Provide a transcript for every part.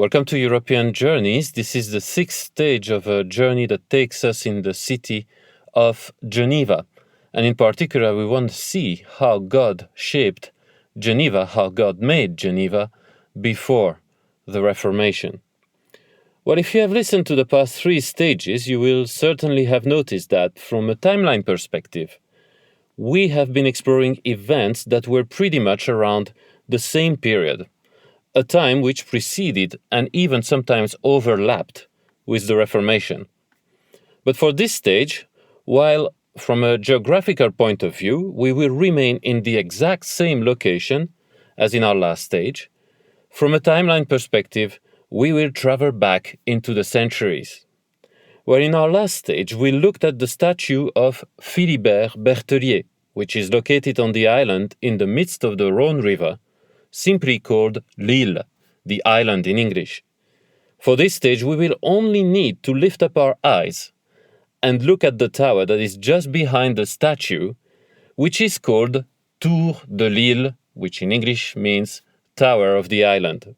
Welcome to European Journeys. This is the sixth stage of a journey that takes us in the city of Geneva. And in particular, we want to see how God shaped Geneva, how God made Geneva before the Reformation. Well, if you have listened to the past three stages, you will certainly have noticed that from a timeline perspective, we have been exploring events that were pretty much around the same period, a time which preceded and even sometimes overlapped with the Reformation. But for this stage, while from a geographical point of view, we will remain in the exact same location as in our last stage, from a timeline perspective, we will travel back into the centuries. Where in our last stage, we looked at the statue of Philibert Berthelier, which is located on the island in the midst of the Rhône River, simply called l'île, the island in English. For this stage, we will only need to lift up our eyes and look at the tower that is just behind the statue, which is called Tour de l'île, which in English means Tower of the Island.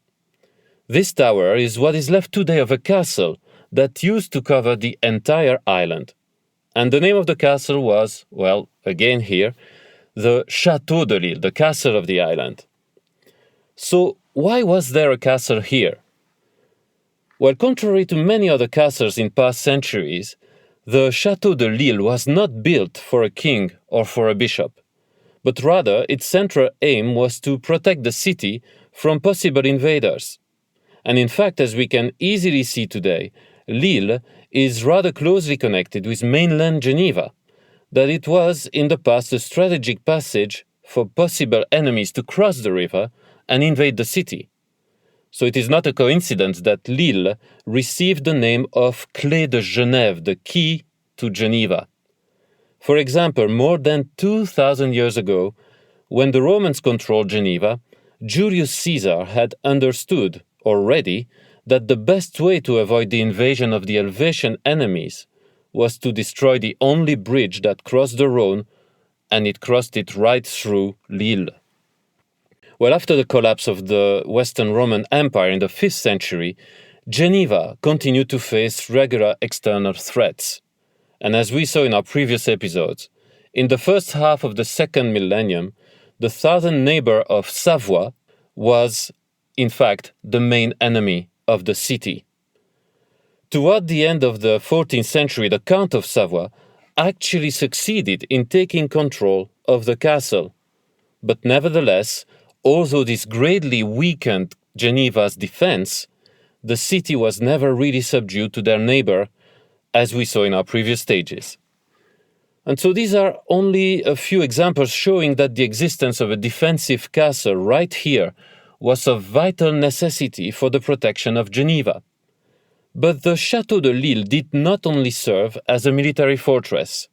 This tower is what is left today of a castle that used to cover the entire island. And the name of the castle was, well, again here, the Château de l'Île, the castle of the island. So why was there a castle here? Well, contrary to many other castles in past centuries, the Château de l'Île was not built for a king or for a bishop, but rather its central aim was to protect the city from possible invaders. And in fact, as we can easily see today, Lille is rather closely connected with mainland Geneva, that it was in the past a strategic passage for possible enemies to cross the river and invade the city. So it is not a coincidence that Lille received the name of Clé de Genève, the key to Geneva. For example, more than 2,000 years ago, when the Romans controlled Geneva, Julius Caesar had understood already that the best way to avoid the invasion of the Helvetian enemies was to destroy the only bridge that crossed the Rhône, and it crossed it right through Lille. Well, after the collapse of the Western Roman Empire in the 5th century, Geneva continued to face regular external threats. And as we saw in our previous episodes, in the first half of the second millennium, the southern neighbor of Savoy was, in fact, the main enemy of the city. Toward the end of the 14th century, the Count of Savoy actually succeeded in taking control of the castle. But nevertheless, although this greatly weakened Geneva's defense, the city was never really subdued to their neighbor, as we saw in our previous stages. And so these are only a few examples showing that the existence of a defensive castle right here was of vital necessity for the protection of Geneva. But the Château de l'Île did not only serve as a military fortress.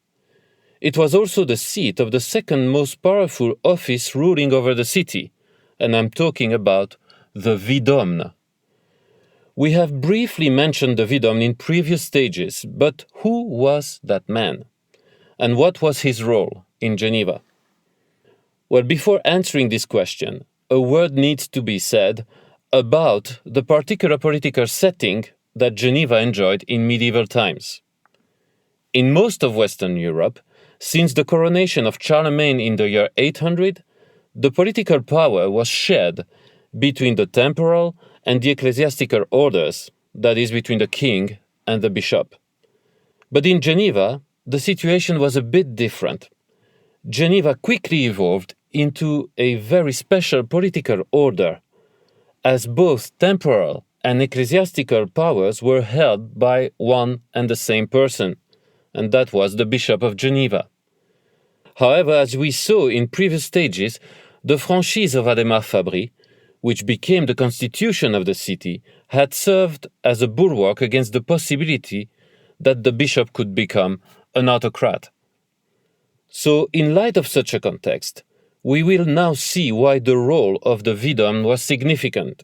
It was also the seat of the second most powerful office ruling over the city, and I'm talking about the Vidome. We have briefly mentioned the Vidome in previous stages, but who was that man? And what was his role in Geneva? Well, before answering this question, a word needs to be said about the particular political setting that Geneva enjoyed in medieval times. In most of Western Europe, since the coronation of Charlemagne in the year 800, the political power was shared between the temporal and the ecclesiastical orders, that is, between the king and the bishop. But in Geneva, the situation was a bit different. Geneva quickly evolved into a very special political order, as both temporal and ecclesiastical powers were held by one and the same person, and that was the Bishop of Geneva. However, as we saw in previous stages, the Franchise of Adhémar-Fabry, which became the constitution of the city, had served as a bulwark against the possibility that the bishop could become an autocrat. So, in light of such a context, we will now see why the role of the Vidome was significant.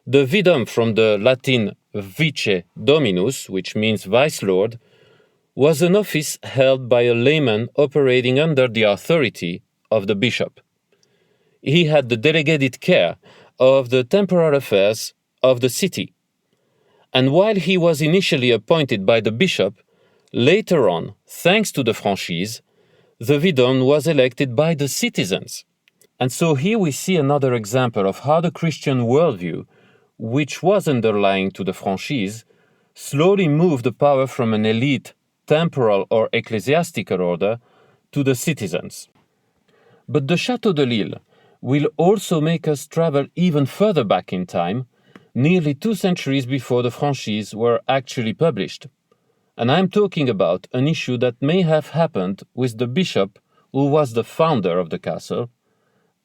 The Vidome, from the Latin vice dominus, which means vice lord, was an office held by a layman operating under the authority of the bishop. He had the delegated care of the temporal affairs of the city, And while he was initially appointed by the bishop, later on, thanks to the franchise, the Vidon was elected by the citizens. And so here we see another example of how the Christian worldview, which was underlying to the franchise, slowly moved the power from an elite, temporal or ecclesiastical order to the citizens. But the Château de Lille will also make us travel even further back in time, nearly 2 centuries before the franchise were actually published. And I'm talking about an issue that may have happened with the bishop who was the founder of the castle,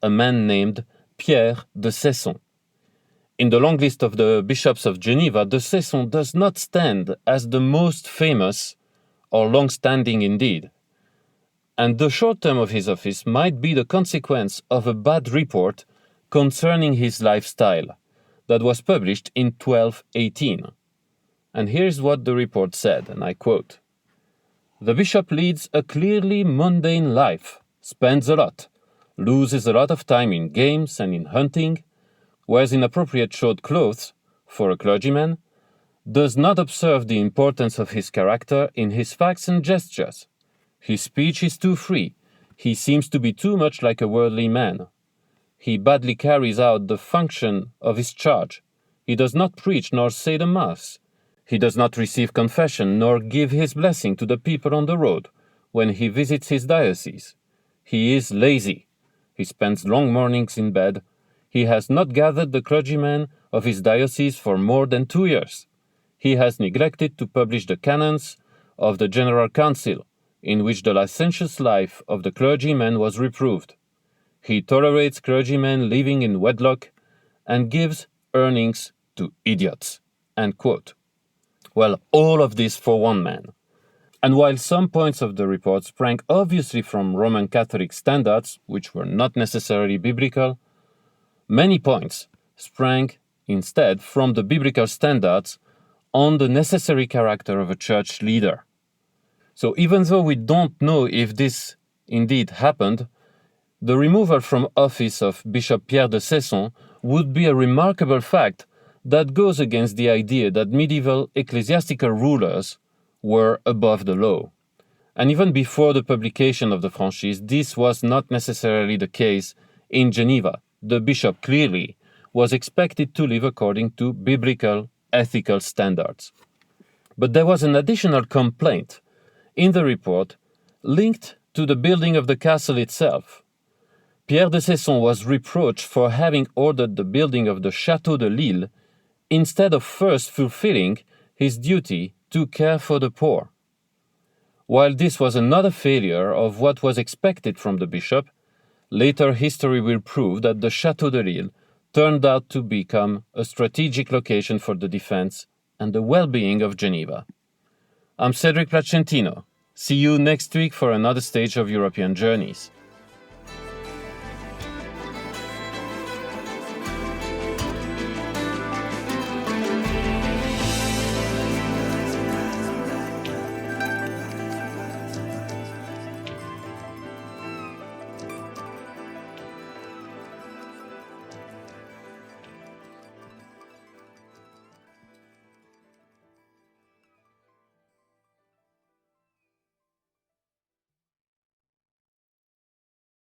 a man named Pierre de Cesson. In the long list of the bishops of Geneva, de Cesson does not stand as the most famous or long-standing indeed. And the short term of his office might be the consequence of a bad report concerning his lifestyle that was published in 1218. And here's what the report said, and I quote, "The bishop leads a clearly mundane life, spends a lot, loses a lot of time in games and in hunting, wears inappropriate short clothes for a clergyman, does not observe the importance of his character in his facts and gestures. His speech is too free. He seems to be too much like a worldly man. He badly carries out the function of his charge. He does not preach nor say the Mass. He does not receive confession nor give his blessing to the people on the road when he visits his diocese. He is lazy. He spends long mornings in bed. He has not gathered the clergymen of his diocese for more than 2 years. He has neglected to publish the canons of the General Council, in which the licentious life of the clergyman was reproved. He tolerates clergymen living in wedlock and gives earnings to idiots." End quote. Well, all of this for one man. And while some points of the report sprang obviously from Roman Catholic standards, which were not necessarily biblical, many points sprang instead from the biblical standards on the necessary character of a church leader. So even though we don't know if this indeed happened, the removal from office of Bishop Pierre de Cesson would be a remarkable fact that goes against the idea that medieval ecclesiastical rulers were above the law. And even before the publication of the franchise, this was not necessarily the case in Geneva. The bishop clearly was expected to live according to biblical ethical standards. But there was an additional complaint in the report linked to the building of the castle itself. Pierre de Cesson was reproached for having ordered the building of the Château de Lille instead of first fulfilling his duty to care for the poor. While this was another failure of what was expected from the bishop, later history will prove that the Château de Lille turned out to become a strategic location for the defense and the well-being of Geneva. I'm Cédric Placentino. See you next week for another stage of European Journeys.